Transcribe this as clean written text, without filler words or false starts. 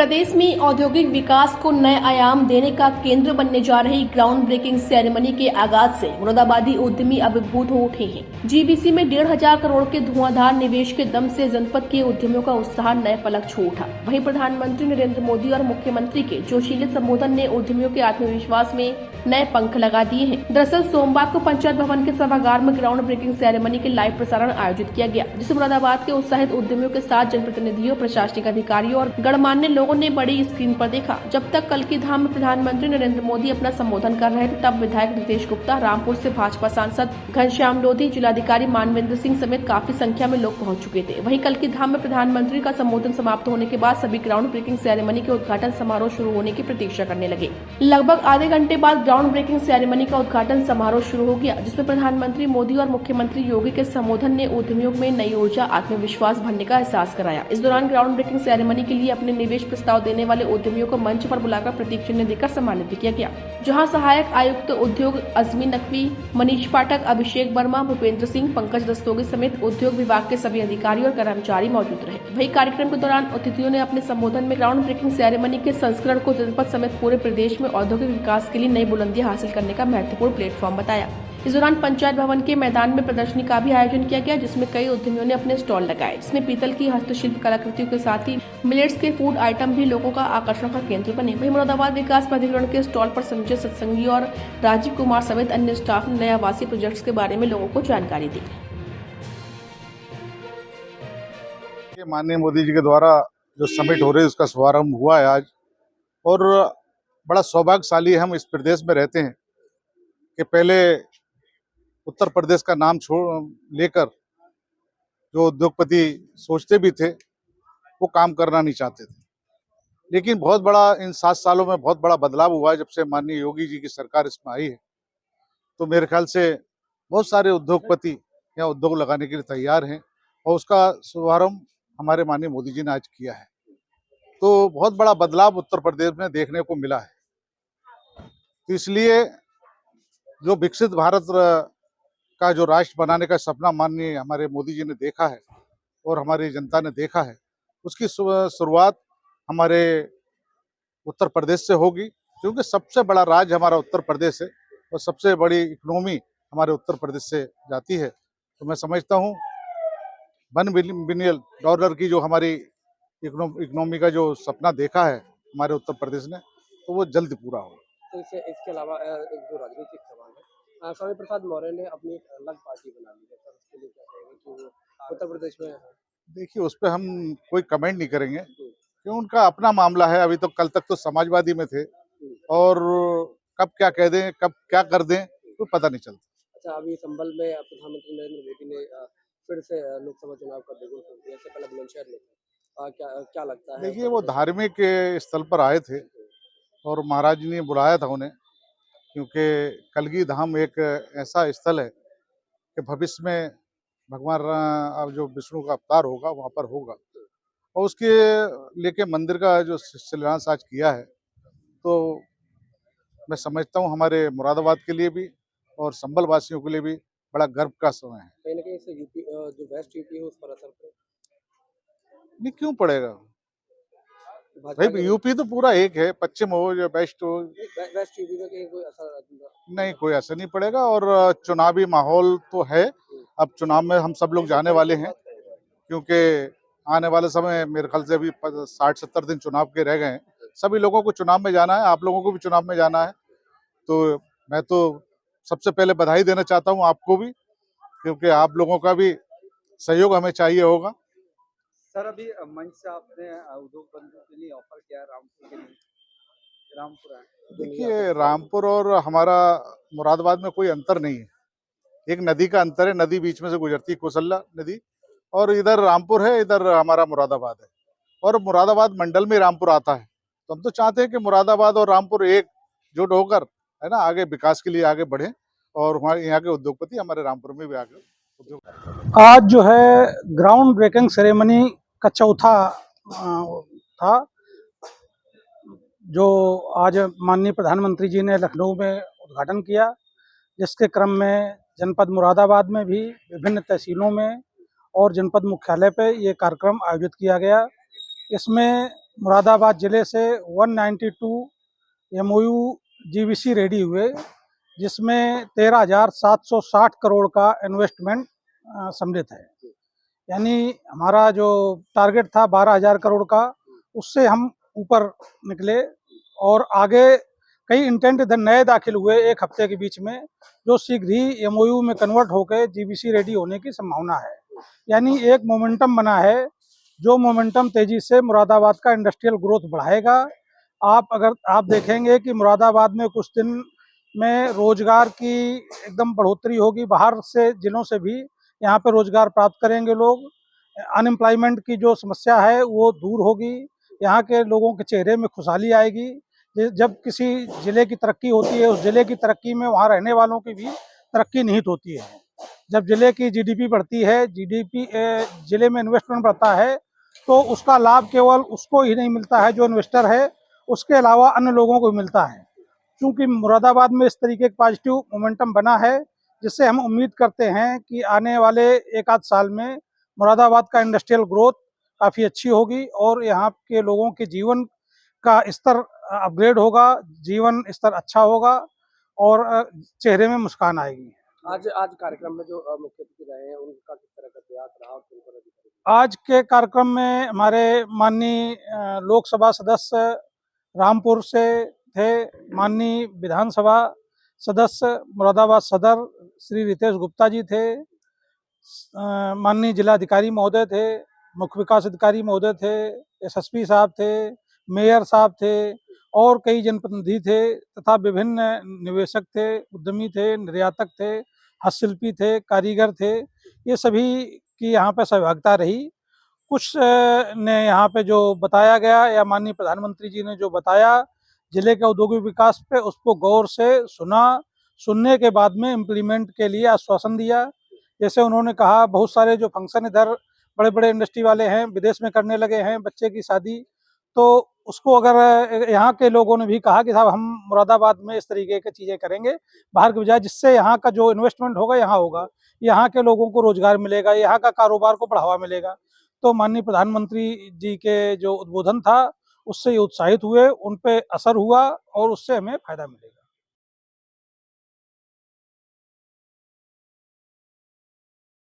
प्रदेश में औद्योगिक विकास को नए आयाम देने का केंद्र बनने जा रही ग्राउंड ब्रेकिंग सेरेमनी के आगाज से मुरादाबादी उद्यमी अभिभूत हो उठे हैं। जीबीसी में 1,500 करोड़ के धुआंधार निवेश के दम से जनपद के उद्यमियों का उत्साह नए फलक छू उठा। वहीं प्रधानमंत्री नरेंद्र मोदी और मुख्यमंत्री के जोशीले संबोधन ने उद्यमियों के आत्मविश्वास में नए पंख लगा दिए हैं। दरअसल सोमवार को पंचायत भवन के सभागार में ग्राउंड ब्रेकिंग सेरेमनी के लाइव प्रसारण आयोजित किया गया, जिसे मुरादाबाद के उत्साहित उद्यमियों के साथ जनप्रतिनिधियों, प्रशासनिक अधिकारियों और गणमान्य लोगों ने बड़ी स्क्रीन पर देखा। जब तक कल की धाम में प्रधानमंत्री नरेंद्र मोदी अपना संबोधन कर रहे थे, तब विधायक रितेश गुप्ता, रामपुर से भाजपा सांसद घनश्याम लोधी, जिलाधिकारी मानवेंद्र सिंह समेत काफी संख्या में लोग पहुंच चुके थे। वहीं कल की धाम में प्रधानमंत्री का संबोधन समाप्त होने के बाद सभी ग्राउंड ब्रेकिंग सेरेमनी के उद्घाटन समारोह शुरू होने की प्रतीक्षा करने लगे। लगभग आधे घंटे बाद ग्राउंड ब्रेकिंग सेरेमनी का उद्घाटन समारोह शुरू हो गया, जिसमें प्रधानमंत्री मोदी और मुख्यमंत्री योगी के संबोधन ने उद्यमियों में नई ऊर्जा, आत्मविश्वास भरने का एहसास कराया। इस दौरान ग्राउंड ब्रेकिंग सेरेमनी के लिए अपने निवेश प्रस्ताव देने वाले उद्यमियों को मंच पर बुलाकर प्रतीक चिन्ह देकर सम्मानित भी किया गया, जहां सहायक आयुक्त उद्योग अजमी नकवी, मनीष पाठक, अभिषेक वर्मा, भूपेंद्र सिंह, पंकज रस्तोगी समेत उद्योग विभाग के सभी अधिकारी और कर्मचारी मौजूद रहे। वहीं कार्यक्रम के दौरान अतिथियों ने अपने संबोधन में ग्राउंड ब्रेकिंग सेरेमनी के संस्करण को जनपद समेत पूरे प्रदेश में औद्योगिक विकास के लिए नई बुलंदियां हासिल करने का महत्वपूर्ण प्लेटफॉर्म बताया। इस दौरान पंचायत भवन के मैदान में प्रदर्शनी का भी आयोजन किया गया, जिसमें कई उद्यमियों ने अपने स्टॉल लगाए, जिसमें पीतल की हस्तशिल्प कलाकृतियों के साथ ही मिलेट्स के फूड आइटम भी लोगों का आकर्षण का केंद्र बने। वहीं मुरादाबाद विकास प्राधिकरण के स्टॉल पर संजय सत्संगी और राजीव कुमार समेत अन्य स्टाफ ने नए आवासीय प्रोजेक्ट्स के बारे में लोगों को जानकारी दी। माननीय मोदी जी के द्वारा जो समिट हो रही है उसका शुभारंभ हुआ है आज, और बड़ा सौभाग्यशाली हम इस प्रदेश में रहते हैं कि पहले उत्तर प्रदेश का नाम लेकर जो उद्योगपति सोचते भी थे वो काम करना नहीं चाहते थे, लेकिन बहुत बड़ा इन 7 सालों में बहुत बड़ा बदलाव हुआ है। जब से माननीय योगी जी की सरकार इसमें आई है, तो मेरे ख्याल से बहुत सारे उद्योगपति यहाँ उद्योग लगाने के लिए तैयार हैं, और उसका शुभारंभ हमारे माननीय मोदी जी ने आज किया है। तो बहुत बड़ा बदलाव उत्तर प्रदेश में देखने को मिला है। तो इसलिए जो विकसित भारत का जो राष्ट्र बनाने का सपना माननीय हमारे मोदी जी ने देखा है और हमारी जनता ने देखा है, उसकी शुरुआत हमारे उत्तर प्रदेश से होगी, क्योंकि सबसे बड़ा राज्य हमारा उत्तर प्रदेश है और सबसे बड़ी इकोनॉमी हमारे उत्तर प्रदेश से जाती है। तो मैं समझता हूँ $1 बिलियन की जो हमारी इकोनॉमी का जो सपना देखा है हमारे उत्तर प्रदेश ने, तो वो जल्द पूरा होगा। तो इसके अलावा एक दो राजनीतिक सवाल है। स्वामी प्रसाद मौर्य ने अपनी एक अलग पार्टी बना ली है, सर उसके लिए क्या कहेंगे कि वो उत्तर प्रदेश में? देखिए, उस पर हम कोई कमेंट नहीं करेंगे, क्योंकि उनका अपना मामला है। अभी तो कल तक तो समाजवादी में थे, और कब क्या कह दें, कब क्या कर दें, तो पता नहीं चलता। अच्छा, अभी संभल में प्रधानमंत्री नरेंद्र मोदी ने फिर से लोकसभा चुनाव का बिगुल फूंक दिया, इससे पहले बुलंदशहर में क्या लगता है? देखिए, वो धार्मिक स्थल पर आए थे और महाराज जी ने बुलाया था उन्हें, क्योंकि कलगी धाम एक ऐसा स्थल है कि भविष्य में भगवान अब जो विष्णु का अवतार होगा वहाँ पर होगा, और उसके लेके मंदिर का जो शिलान्यास आज किया है, तो मैं समझता हूँ हमारे मुरादाबाद के लिए भी और संभल वासियों के लिए भी बड़ा गर्व का समय है। कहीं ना कहीं इससे यूपी, जो वेस्ट यूपी है, उस पर असर पड़े? नहीं, क्यों पड़ेगा भाई? यूपी तो पूरा एक है, पश्चिम हो या वेस्ट हो। वेस्ट यूपी में कहीं कोई असर नहीं, कोई असर नहीं पड़ेगा। और चुनावी माहौल तो है, अब चुनाव में हम सब लोग जाने वाले हैं, क्योंकि आने वाले समय मेरे ख्याल से अभी 60-70 दिन चुनाव के रह गए हैं। सभी लोगों को चुनाव में जाना है, आप लोगों को भी चुनाव में जाना है। तो मैं तो सबसे पहले बधाई देना चाहता हूँ आपको भी, क्योंकि आप लोगों का भी सहयोग हमें चाहिए होगा। सर, अभी मंच से आपने उद्योग बंधुओं के लिए ऑफर किया रामपुर के लिए, रामपुर है। देखिए, रामपुर और हमारा मुरादाबाद में कोई अंतर नहीं है, एक नदी का अंतर है, नदी बीच में से गुजरती है, कौशल्या नदी, और इधर रामपुर है, इधर हमारा मुरादाबाद है, और मुरादाबाद मंडल में रामपुर आता है। तो हम तो चाहते हैं कि मुरादाबाद और रामपुर एकजुट होकर, है ना, आगे विकास के लिए आगे बढ़े, और हमारे यहाँ के उद्योगपति हमारे रामपुर में भी आगे उद्योग। आज जो है ग्राउंड ब्रेकिंग सेरेमनी का चौथा था, जो आज माननीय प्रधानमंत्री जी ने लखनऊ में उद्घाटन किया, जिसके क्रम में जनपद मुरादाबाद में भी विभिन्न तहसीलों में और जनपद मुख्यालय पे ये कार्यक्रम आयोजित किया गया। इसमें मुरादाबाद जिले से 192 MOU GBC रेडी हुए, जिसमें 13,760 करोड़ का इन्वेस्टमेंट सम्मिलित है। यानी हमारा जो टारगेट था 12,000 करोड़ का, उससे हम ऊपर निकले और आगे कई इंटेंट नए दाखिल हुए एक हफ्ते के बीच में, जो शीघ्र ही MOU में कन्वर्ट होकर GBC रेडी होने की संभावना है। यानी एक मोमेंटम बना है, जो मोमेंटम तेजी से मुरादाबाद का इंडस्ट्रियल ग्रोथ बढ़ाएगा। अगर आप देखेंगे कि मुरादाबाद में कुछ दिन में रोजगार की एकदम बढ़ोतरी होगी, बाहर से जिलों से भी यहाँ पे रोजगार प्राप्त करेंगे लोग। अनएम्प्लॉयमेंट की जो समस्या है वो दूर होगी, यहाँ के लोगों के चेहरे में खुशहाली आएगी। जब किसी जिले की तरक्की होती है, उस जिले की तरक्की में वहाँ रहने वालों की भी तरक्की निहित होती है। जब जिले की GDP बढ़ती है, जिले में इन्वेस्टमेंट बढ़ता है, तो उसका लाभ केवल उसको ही नहीं मिलता है जो इन्वेस्टर है, उसके अलावा अन्य लोगों को मिलता है। क्योंकि मुरादाबाद में इस तरीके का पॉजिटिव मोमेंटम बना है, जिससे हम उम्मीद करते हैं कि आने वाले एक आध साल में मुरादाबाद का इंडस्ट्रियल ग्रोथ काफ़ी अच्छी होगी और यहाँ के लोगों के जीवन का स्तर अपग्रेड होगा, जीवन स्तर अच्छा होगा और चेहरे में मुस्कान आएगी। आज कार्यक्रम में जो मुख्य अतिथि रहे हैं, उनका किस तरह का प्रयास रहा और किन पर अधिकारी? आज के कार्यक्रम में हमारे माननीय लोकसभा सदस्य रामपुर से थे, माननीय विधानसभा सदस्य मुरादाबाद सदर श्री रितेश गुप्ता जी थे, माननीय जिलाधिकारी महोदय थे, मुख्य विकास अधिकारी महोदय थे, SSP साहब थे, मेयर साहब थे और कई जनप्रतिनिधि थे तथा विभिन्न निवेशक थे, उद्यमी थे, निर्यातक थे, हस्तशिल्पी थे, कारीगर थे। ये सभी की यहाँ पे सहभागिता रही। कुछ ने यहाँ पे जो बताया गया या माननीय प्रधानमंत्री जी ने जो बताया जिले के औद्योगिक विकास पे, उसको गौर से सुनने के बाद में इम्प्लीमेंट के लिए आश्वासन दिया। जैसे उन्होंने कहा, बहुत सारे जो फंक्शन इधर बड़े बड़े इंडस्ट्री वाले हैं विदेश में करने लगे हैं, बच्चे की शादी, तो उसको अगर यहाँ के लोगों ने भी कहा कि साहब हम मुरादाबाद में इस तरीके की चीज़ें करेंगे बाहर के बजाय, जिससे यहाँ का जो इन्वेस्टमेंट होगा यहाँ होगा, यहाँ के लोगों को रोजगार मिलेगा, यहाँ का कारोबार को बढ़ावा मिलेगा। तो माननीय प्रधानमंत्री जी के जो उद्बोधन था उससे ये उत्साहित हुए, उन पे असर हुआ और उससे हमें फायदा मिलेगा।